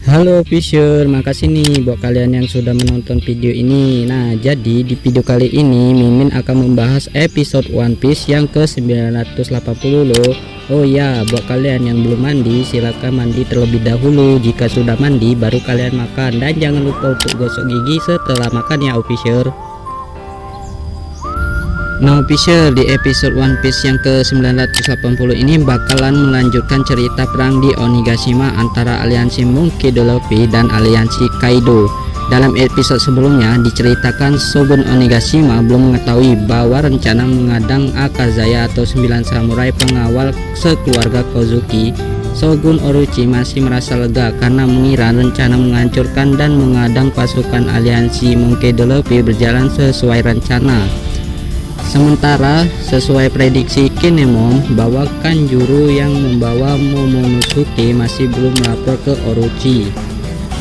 Halo Fisher, makasih nih buat kalian yang sudah menonton video ini. Nah, jadi di video kali ini Mimin akan membahas episode One Piece yang ke 980 loh. Oh ya, buat kalian yang belum mandi, silakan mandi terlebih dahulu. Jika sudah mandi, baru kalian makan. Dan jangan lupa untuk gosok gigi setelah makan ya, Fisher. Nah, Fisher, di episode One Piece yang ke 980 ini bakalan melanjutkan cerita perang di Onigashima antara aliansi Monkey D. Luffy dan aliansi Kaido. Dalam episode sebelumnya diceritakan Shogun Onigashima belum mengetahui bahwa rencana mengadang Akazaya atau 9 samurai pengawal sekeluarga Kozuki. Shogun Orochi masih merasa lega karena mengira rencana menghancurkan dan mengadang pasukan aliansi Monkey D. Luffy berjalan sesuai rencana. Sementara sesuai prediksi Kinemon bahwa Kanjuro yang membawa Momonosuke masih belum melapor ke Orochi.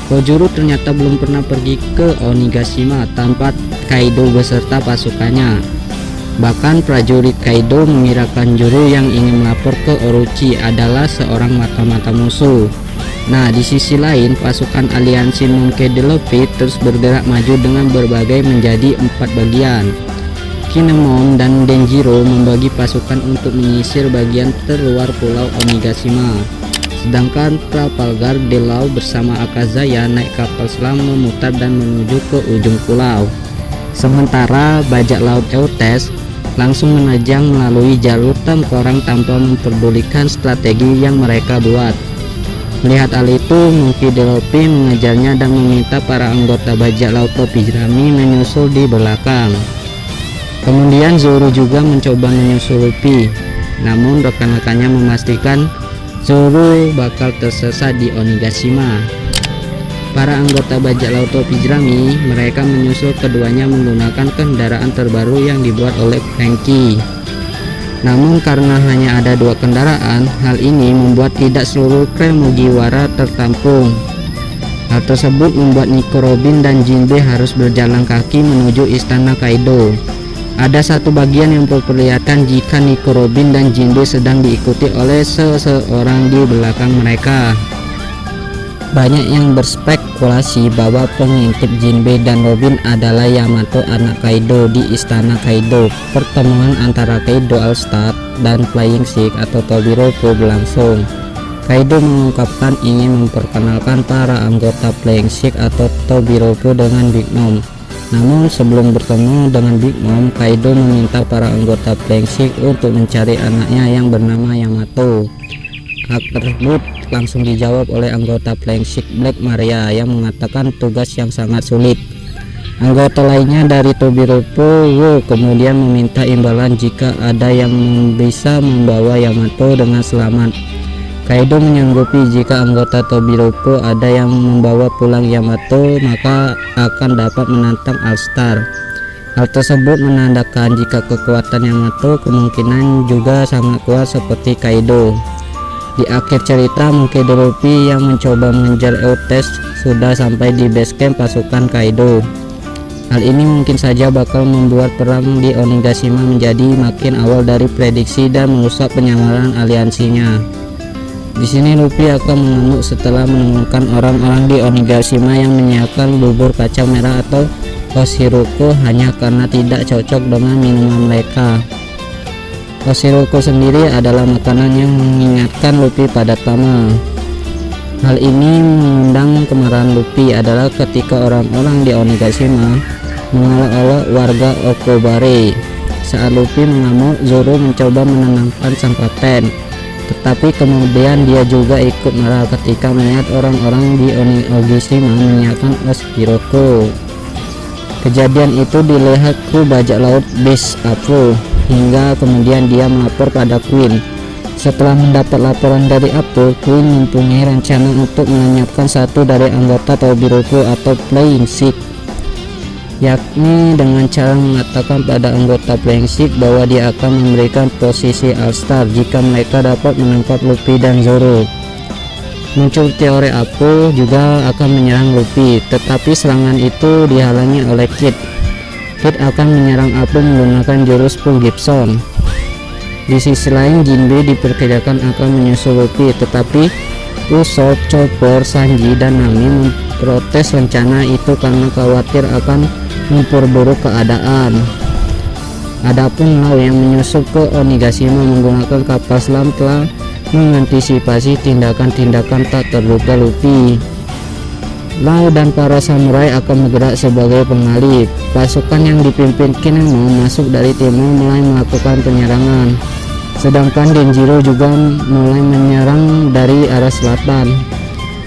Kojuro ternyata belum pernah pergi ke Onigashima tanpa Kaido beserta pasukannya. Bahkan prajurit Kaido mengira Kanjuro yang ingin melapor ke Orochi adalah seorang mata-mata musuh. Nah, di sisi lain pasukan aliansi Monkey D. Luffy terus bergerak maju dengan berbagai menjadi 4 bagian. Kinemon dan Denjiro membagi pasukan untuk menyisir bagian terluar pulau Onigashima. Sedangkan Trafalgar Delao bersama Akazaya naik kapal selam memutar dan menuju ke ujung pulau. Sementara bajak laut Eutes langsung menerjang melalui jalur tengkorak tanpa memperdulikan strategi yang mereka buat. Melihat hal itu, Monkey D. Luffy mengejarnya dan meminta para anggota bajak laut topi jerami menyusul di belakang. Kemudian Zoro juga mencoba menyusul Luffy, namun rekan-rekannya memastikan Zoro bakal tersesat di Onigashima. Para anggota bajak laut topi jerami mereka menyusul keduanya menggunakan kendaraan terbaru yang dibuat oleh Franky. Namun karena hanya ada 2 kendaraan, hal ini membuat tidak seluruh kru Mugiwara tertampung. Hal tersebut membuat Nico Robin dan Jinbe harus berjalan kaki menuju istana Kaido. Ada satu bagian yang memperlihatkan jika Nico Robin dan Jinbe sedang diikuti oleh seseorang di belakang mereka. Banyak yang berspekulasi bahwa pengintip Jinbe dan Robin adalah Yamato anak Kaido di istana Kaido. Pertemuan antara Kaido All-Star dan Flying Six atau Tobiropo berlangsung. Kaido mengungkapkan ingin memperkenalkan para anggota Flying Six atau Tobiropo dengan Big Mom. Namun sebelum bertemu dengan Big Mom, Kaido meminta para anggota Flying Six untuk mencari anaknya yang bernama Yamato. Hal tersebut langsung dijawab oleh anggota Flying Six Black Maria yang mengatakan tugas yang sangat sulit. Anggota lainnya dari Tobiropo kemudian meminta imbalan jika ada yang bisa membawa Yamato dengan selamat. Kaido menyanggupi jika anggota Tobiropo ada yang membawa pulang Yamato maka akan dapat menantang All-Star. Hal tersebut menandakan jika kekuatan Yamato kemungkinan juga sangat kuat seperti Kaido. Di akhir cerita, Monkey D. Luffy yang mencoba mengejar Eutes sudah sampai di base camp pasukan Kaido. Hal ini mungkin saja bakal membuat perang di Onigashima menjadi makin awal dari prediksi dan merusak penyamaran aliansinya. Di sini Luffy akan mengamuk setelah menemukan orang-orang di Onigashima yang menyiapkan bubur kacang merah atau Oshiruko hanya karena tidak cocok dengan minuman mereka. Oshiruko sendiri adalah makanan yang mengingatkan Luffy pada Tama. Hal ini mengundang kemarahan Luffy adalah ketika orang-orang di Onigashima mengolok-olok warga Okobare. Saat Luffy mengamuk, Zoro mencoba menenangkan sang kapten. Tetapi kemudian dia juga ikut marah ketika melihat orang-orang di Onigashima menyiapkan Oshiruko. Kejadian itu dilihat kru bajak laut Beast Apollo hingga kemudian dia melapor pada Queen. Setelah mendapat laporan dari Apollo, Queen mempunyai rencana untuk melenyapkan satu dari anggota Tobiropo atau Flying Six, yakni dengan cara mengatakan pada anggota Flying Six bahwa dia akan memberikan posisi All-Star jika mereka dapat menangkap Luffy dan Zoro. Muncul teori Apollo juga akan menyerang Luffy, tetapi serangan itu dihalangi oleh Kid. Kid akan menyerang Apollo menggunakan jurus Full Gibson. Di sisi lain, Jinbe diperkirakan akan menyusul Luffy, tetapi Usopp, Chopper, Sanji, dan Nami memprotes rencana itu karena khawatir akan memperburuk keadaan. Adapun Law yang menyusup ke Onigashima menggunakan kapal selam telah mengantisipasi tindakan-tindakan tak terduga Luffy. Law dan para samurai akan bergerak sebagai pengalih. Pasukan yang dipimpin Kinemon masuk dari timur mulai melakukan penyerangan, sedangkan Denjiro juga mulai menyerang dari arah selatan.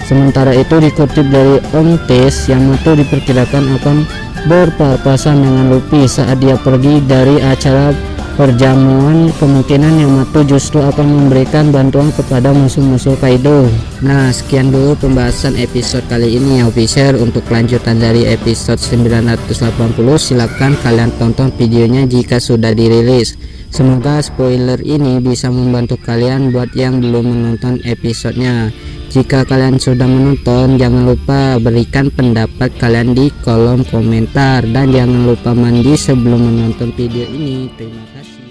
Sementara itu, dikutip dari Om Tes, Yamato diperkirakan akan berpapasan dengan Luffy saat dia pergi dari acara perjamuan. Kemungkinan Yamato justru akan memberikan bantuan kepada musuh-musuh Kaido. Nah, sekian dulu pembahasan episode kali ini ya officer. Untuk kelanjutan dari episode 980 silahkan kalian tonton videonya jika sudah dirilis. Semoga spoiler ini bisa membantu kalian buat yang belum menonton episodenya. Jika kalian sudah menonton, jangan lupa berikan pendapat kalian di kolom komentar, dan jangan lupa mandi sebelum menonton video ini. Terima kasih.